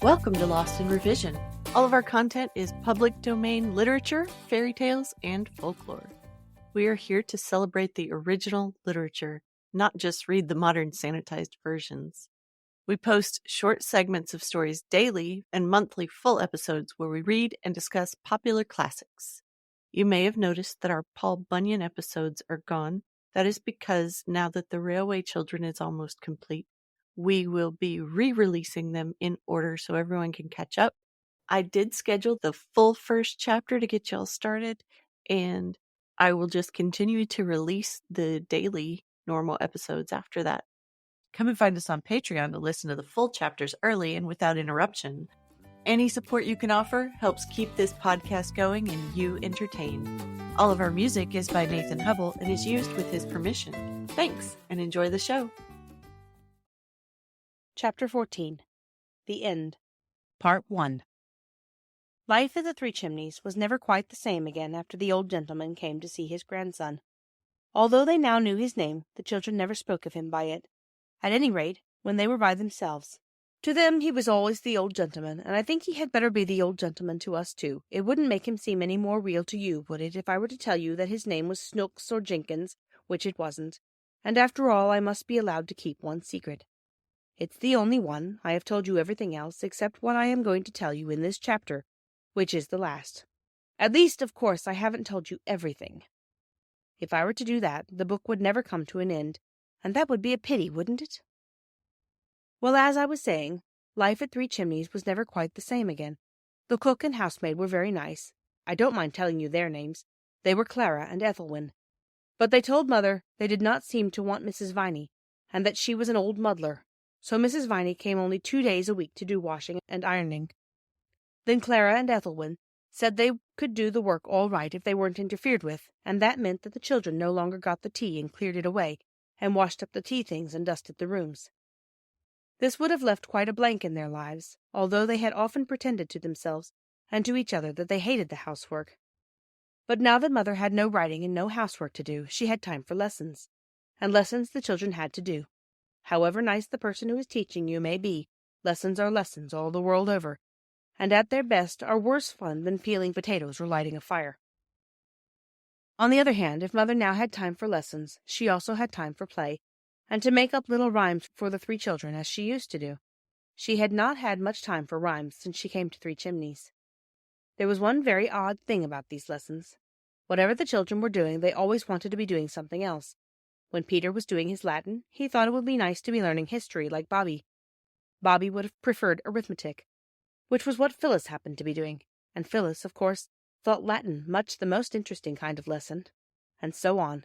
Welcome to Lost in Revision. All of our content is public domain literature, fairy tales, and folklore. We are here to celebrate the original literature, not just read the modern sanitized versions. We post short segments of stories daily and monthly full episodes where we read and discuss popular classics. You may have noticed that our Paul Bunyan episodes are gone. That is because now that The Railway Children is almost complete, we will be re-releasing them in order so everyone can catch up. I did schedule the full first chapter to get y'all started, and I will just continue to release the daily normal episodes after that. Come and find us on Patreon to listen to the full chapters early and without interruption. Any support you can offer helps keep this podcast going and you entertained. All of our music is by Nathan Hubble and is used with his permission. Thanks, and enjoy the show. Chapter 14. The End. Part 1. Life at the Three Chimneys was never quite the same again after the old gentleman came to see his grandson. Although they now knew his name, the children never spoke of him by it, at any rate, when they were by themselves. To them he was always the old gentleman, and I think he had better be the old gentleman to us too. It wouldn't make him seem any more real to you, would it, if I were to tell you that his name was Snooks or Jenkins, which it wasn't, and after all I must be allowed to keep one secret. It's the only one. I have told you everything else, except what I am going to tell you in this chapter, which is the last. At least, of course, I haven't told you everything. If I were to do that, the book would never come to an end, and that would be a pity, wouldn't it? Well, as I was saying, life at Three Chimneys was never quite the same again. The cook and housemaid were very nice. I don't mind telling you their names. They were Clara and Ethelwyn. But they told Mother they did not seem to want Mrs. Viney, and that she was an old muddler. So Mrs. Viney came only 2 days a week to do washing and ironing. Then Clara and Ethelwyn said they could do the work all right if they weren't interfered with, and that meant that the children no longer got the tea and cleared it away, and washed up the tea things and dusted the rooms. This would have left quite a blank in their lives, although they had often pretended to themselves and to each other that they hated the housework. But now that Mother had no writing and no housework to do, she had time for lessons, and lessons the children had to do. However nice the person who is teaching you may be, lessons are lessons all the world over, and at their best are worse fun than peeling potatoes or lighting a fire. On the other hand, if Mother now had time for lessons, she also had time for play, and to make up little rhymes for the three children as she used to do. She had not had much time for rhymes since she came to Three Chimneys. There was one very odd thing about these lessons. Whatever the children were doing, they always wanted to be doing something else. When Peter was doing his Latin, he thought it would be nice to be learning history like Bobby. Bobby would have preferred arithmetic, which was what Phyllis happened to be doing, and Phyllis, of course, thought Latin much the most interesting kind of lesson, and so on.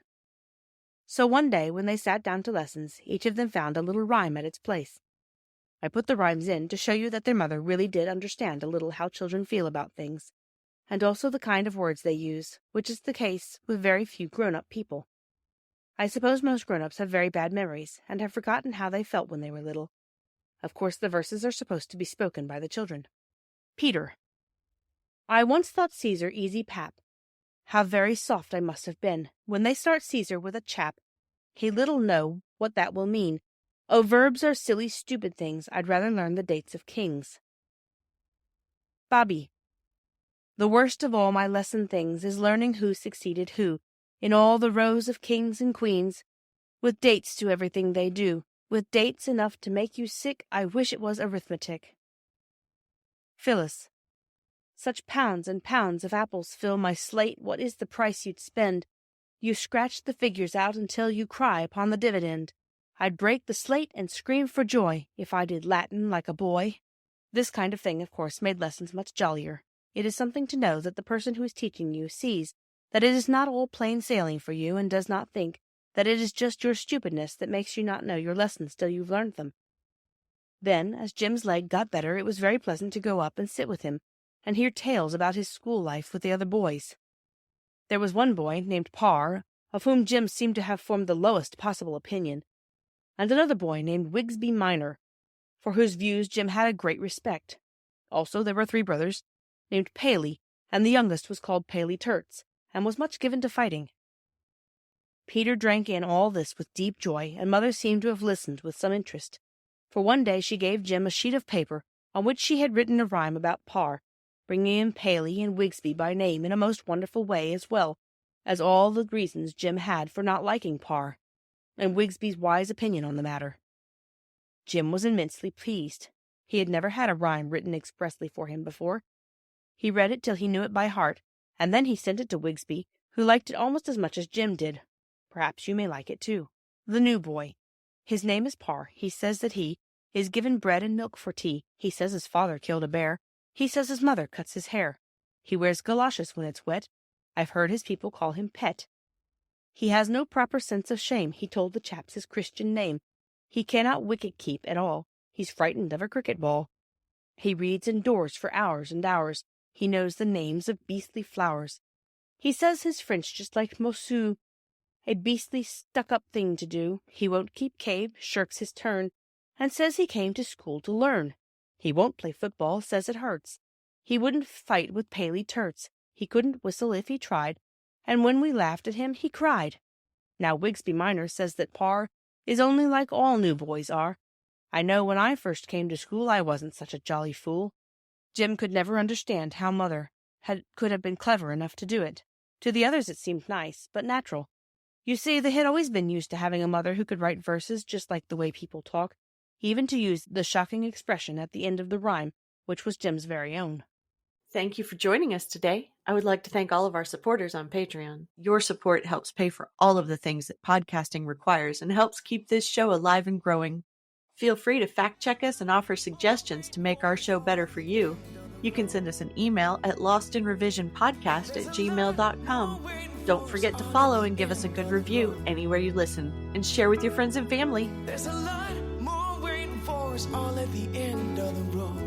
So one day, when they sat down to lessons, each of them found a little rhyme at its place. I put the rhymes in to show you that their mother really did understand a little how children feel about things, and also the kind of words they use, which is the case with very few grown-up people. I suppose most grown-ups have very bad memories, and have forgotten how they felt when they were little. Of course, the verses are supposed to be spoken by the children. Peter. I once thought Caesar easy pap. How very soft I must have been. When they start Caesar with a chap, he little know what that will mean. Oh, verbs are silly, stupid things. I'd rather learn the dates of kings. Bobby. The worst of all my lesson things is learning who succeeded who, in all the rows of kings and queens, with dates to everything they do, with dates enough to make you sick. I wish it was arithmetic. Phyllis. Such pounds and pounds of apples fill my slate. What is the price you'd spend? You scratch the figures out until you cry upon the dividend. I'd break the slate and scream for joy if I did Latin like a boy. This kind of thing, of course, made lessons much jollier. It is something to know that the person who is teaching you sees that it is not all plain sailing for you, and does not think that it is just your stupidness that makes you not know your lessons till you've learned them. Then, as Jim's leg got better, it was very pleasant to go up and sit with him, and hear tales about his school life with the other boys. There was one boy, named Parr, of whom Jim seemed to have formed the lowest possible opinion, and another boy named Wigsby Minor, for whose views Jim had a great respect. Also there were 3 brothers, named Paley, and the youngest was called Paley Terts, and was much given to fighting. Peter drank in all this with deep joy, and Mother seemed to have listened with some interest, for one day she gave Jim a sheet of paper on which she had written a rhyme about Parr, bringing in Paley and Wigsby by name in a most wonderful way, as well as all the reasons Jim had for not liking Parr, and Wigsby's wise opinion on the matter. Jim was immensely pleased. He had never had a rhyme written expressly for him before. He read it till he knew it by heart, and then he sent it to Wigsby, who liked it almost as much as Jim did. Perhaps you may like it too. The new boy. His name is Parr. He says that he is given bread and milk for tea. He says his father killed a bear. He says his mother cuts his hair. He wears galoshes when it's wet. I've heard his people call him Pet. He has no proper sense of shame. He told the chaps his Christian name. He cannot wicket keep at all. He's frightened of a cricket ball. He reads indoors for hours and hours. He knows the names of beastly flowers. He says his French just like Monsieur, a beastly stuck-up thing to do. He won't keep cave, shirks his turn, and says he came to school to learn. He won't play football, says it hurts. He wouldn't fight with Paley Turts. He couldn't whistle if he tried, and when we laughed at him, he cried. Now Wigsby minor says that Parr is only like all new boys are. I know when I first came to school I wasn't such a jolly fool. Jim could never understand how Mother could have been clever enough to do it. To the others it seemed nice, but natural. You see, they had always been used to having a mother who could write verses just like the way people talk, even to use the shocking expression at the end of the rhyme, which was Jim's very own. Thank you for joining us today. I would like to thank all of our supporters on Patreon. Your support helps pay for all of the things that podcasting requires and helps keep this show alive and growing. Feel free to fact-check us and offer suggestions to make our show better for you. You can send us an email at lostinrevisionpodcast@gmail.com. Don't forget to follow and give us a good review anywhere you listen, and share with your friends and family. There's a lot more waiting for us all at the end of the road.